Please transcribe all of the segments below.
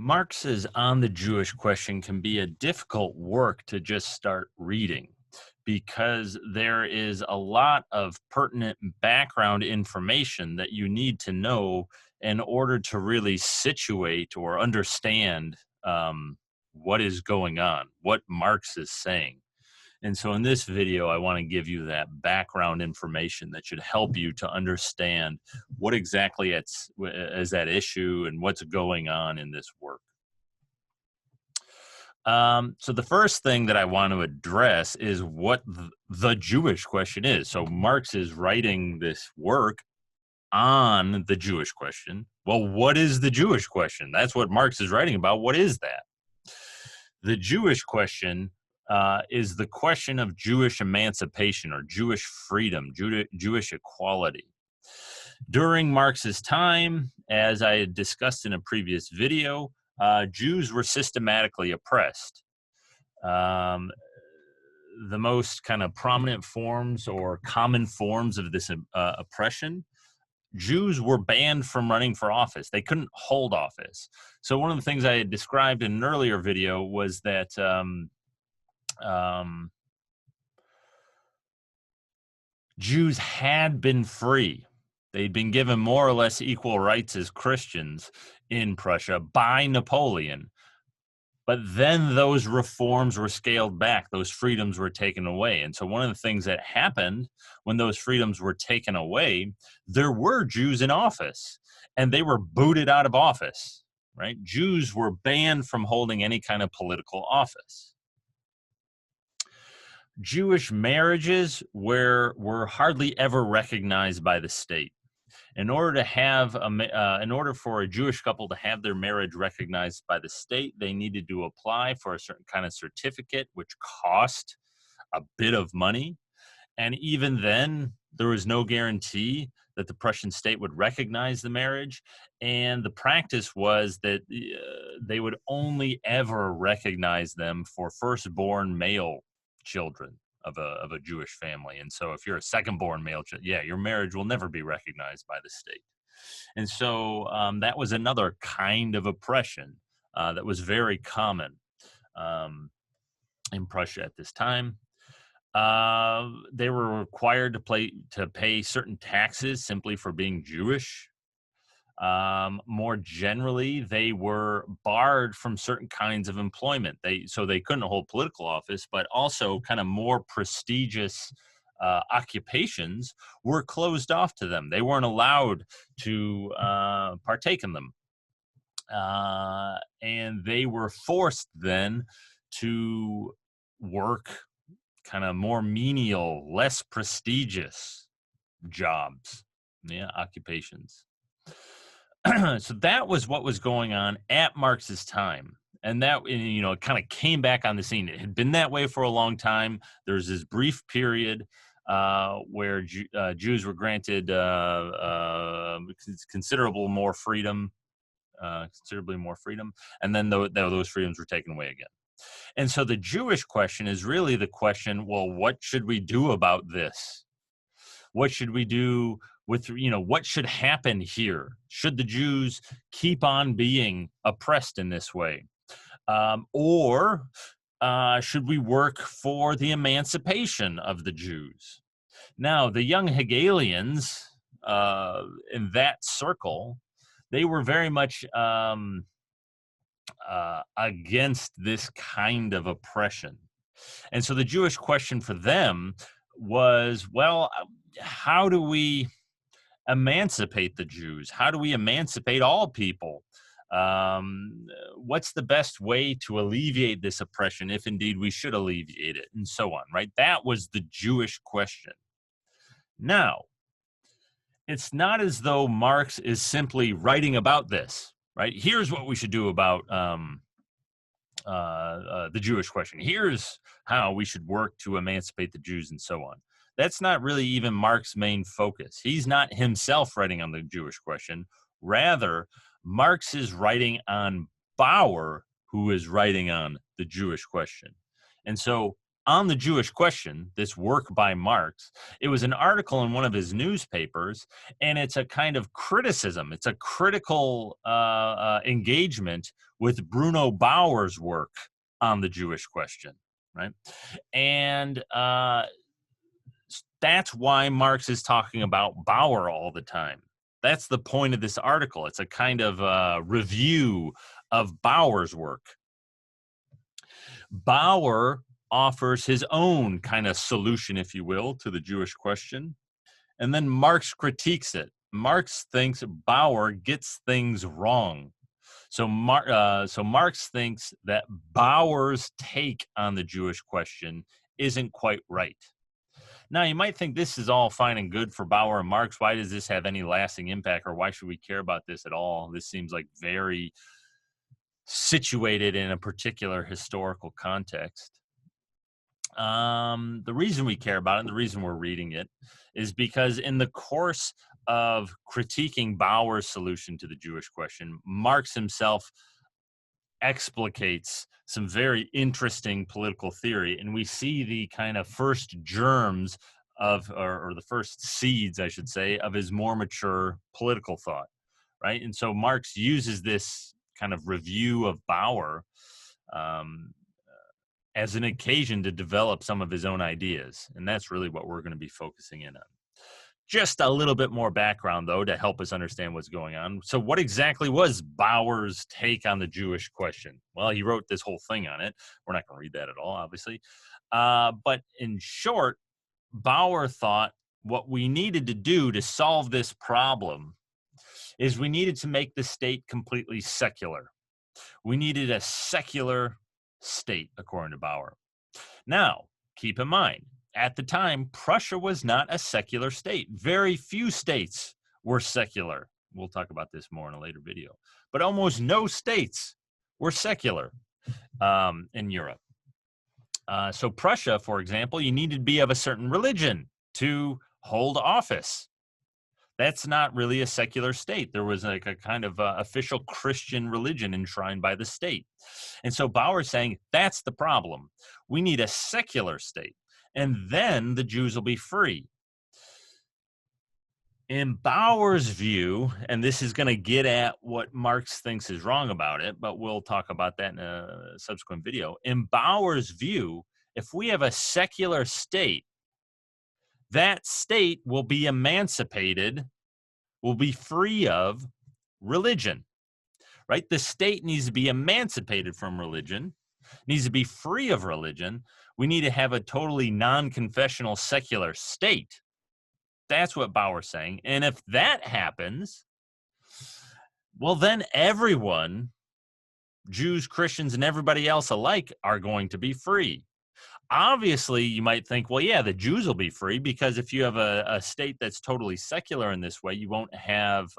Marx's On the Jewish Question can be a difficult work to just start reading because there is a lot of pertinent background information that you need to know in order to really situate or understand what is going on, what Marx is saying. And so in this video, I want to give you that background information that should help you to understand what exactly is at issue and what's going on in this work. So the first thing that I want to address is what the Jewish question is. So Marx is writing this work on the Jewish question. Well, what is the Jewish question? That's what Marx is writing about. What is that? The Jewish question is the question of Jewish emancipation or Jewish freedom, Jewish equality. During Marx's time, as I had discussed in a previous video, Jews were systematically oppressed. The most kind of prominent forms or common forms of this oppression, Jews were banned from running for office. They couldn't hold office. So one of the things I had described in an earlier video was that Jews had been free. They'd been given more or less equal rights as Christians in Prussia by Napoleon. But then those reforms were scaled back. Those freedoms were taken away. And so one of the things that happened when those freedoms were taken away, there were Jews in office, and they were booted out of office, right? Jews were banned from holding any kind of political office. Jewish marriages were hardly ever recognized by the state. In order for a Jewish couple to have their marriage recognized by the state, they needed to apply for a certain kind of certificate, which cost a bit of money. And even then, there was no guarantee that the Prussian state would recognize the marriage. And the practice was that they would only ever recognize them for firstborn male children of a Jewish family. And so if you're a second-born male child, your marriage will never be recognized by the state. And so that was another kind of oppression that was very common in Prussia at this time. They were required to pay certain taxes simply for being Jewish. More generally, they were barred from certain kinds of employment. So they couldn't hold political office, but also kind of more prestigious occupations were closed off to them. They weren't allowed to partake in them. And they were forced then to work kind of more menial, less prestigious jobs, occupations. So that was what was going on at Marx's time. And that, it kind of came back on the scene. It had been that way for a long time. There was this brief period where Jews were granted considerably more freedom. And then those freedoms were taken away again. And so the Jewish question is really the question, well, what should we do about this? What should we do with, what should happen here? Should the Jews keep on being oppressed in this way? Or should we work for the emancipation of the Jews? Now, the young Hegelians in that circle, they were very much against this kind of oppression. And so the Jewish question for them was, well, how do we emancipate the Jews? How do we emancipate all people? What's the best way to alleviate this oppression, if indeed we should alleviate it, and so on, right? That was the Jewish question. Now, it's not as though Marx is simply writing about this, right? Here's what we should do about the Jewish question. Here's how we should work to emancipate the Jews, and so on. That's not really even Marx's main focus. He's not himself writing on the Jewish question. Rather, Marx is writing on Bauer, who is writing on the Jewish question. And so on the Jewish question, this work by Marx. It was an article in one of his newspapers, and it's a kind of criticism. It's a critical engagement with Bruno Bauer's work on the Jewish question, right? And that's why Marx is talking about Bauer all the time. That's the point of this article. It's a kind of review of Bauer's work. Bauer offers his own kind of solution, if you will, to the Jewish question. And then Marx critiques it. Marx thinks Bauer gets things wrong. So Marx thinks that Bauer's take on the Jewish question isn't quite right. Now, you might think this is all fine and good for Bauer and Marx. Why does this have any lasting impact, or why should we care about this at all? This seems like very situated in a particular historical context. The reason we care about it and the reason we're reading it is because in the course of critiquing Bauer's solution to the Jewish question, Marx himself explicates some very interesting political theory, and we see the kind of first germs of, or the first seeds, I should say, of his more mature political thought, right? And so Marx uses this kind of review of Bauer as an occasion to develop some of his own ideas, and that's really what we're going to be focusing in on. Just a little bit more background, though, to help us understand what's going on. So what exactly was Bauer's take on the Jewish question? Well, he wrote this whole thing on it. We're not going to read that at all, obviously. But in short, Bauer thought what we needed to do to solve this problem is we needed to make the state completely secular. We needed a secular state, according to Bauer. Now, keep in mind, at the time, Prussia was not a secular state. Very few states were secular. We'll talk about this more in a later video. But almost no states were secular in Europe. So Prussia, for example, you needed to be of a certain religion to hold office. That's not really a secular state. There was like a kind of official Christian religion enshrined by the state. And so Bauer's saying that's the problem. We need a secular state, and then the Jews will be free. In Bauer's view, and this is going to get at what Marx thinks is wrong about it, but we'll talk about that in a subsequent video. In Bauer's view, if we have a secular state, that state will be emancipated, will be free of religion, right? The state needs to be emancipated from religion, needs to be free of religion. We need to have a totally non-confessional secular state. That's what Bauer's saying. And if that happens, well, then everyone, Jews, Christians, and everybody else alike, are going to be free. Obviously, you might think, well, yeah, the Jews will be free, because if you have a state that's totally secular in this way, you won't have,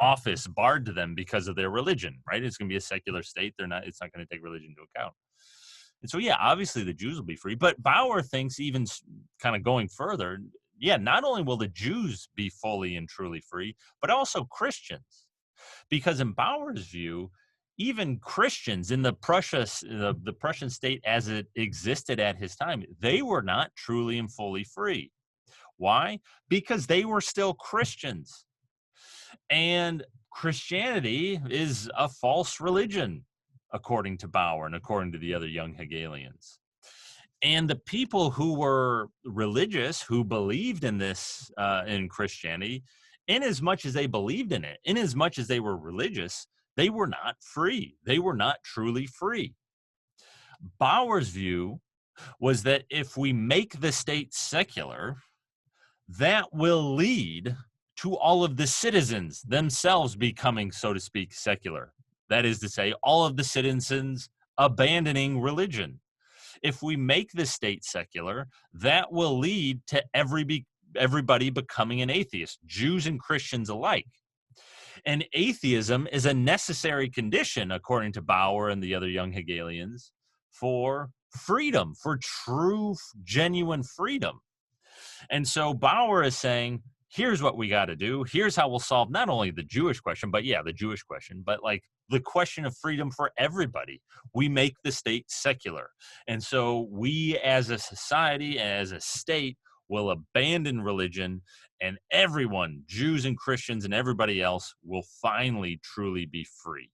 office barred to them because of their religion, right? It's going to be a secular state. It's not going to take religion into account. And so, yeah, obviously the Jews will be free. But Bauer thinks, even kind of going further, yeah, not only will the Jews be fully and truly free, but also Christians. Because in Bauer's view, even Christians in the Prussian state as it existed at his time, they were not truly and fully free. Why? Because they were still Christians. And Christianity is a false religion, according to Bauer and according to the other young Hegelians. And the people who were religious, who believed in this, in Christianity, in as much as they believed in it, in as much as they were religious, they were not free. They were not truly free. Bauer's view was that if we make the state secular, that will lead to all of the citizens themselves becoming, so to speak, secular. That is to say, all of the citizens abandoning religion. If we make the state secular, that will lead to everybody becoming an atheist, Jews and Christians alike. And atheism is a necessary condition, according to Bauer and the other young Hegelians, for freedom, for true, genuine freedom. And so Bauer is saying, here's what we got to do. Here's how we'll solve not only the Jewish question, but yeah, the Jewish question, but like the question of freedom for everybody. We make the state secular. And so we as a society, as a state, will abandon religion, and everyone, Jews and Christians and everybody else, will finally truly be free.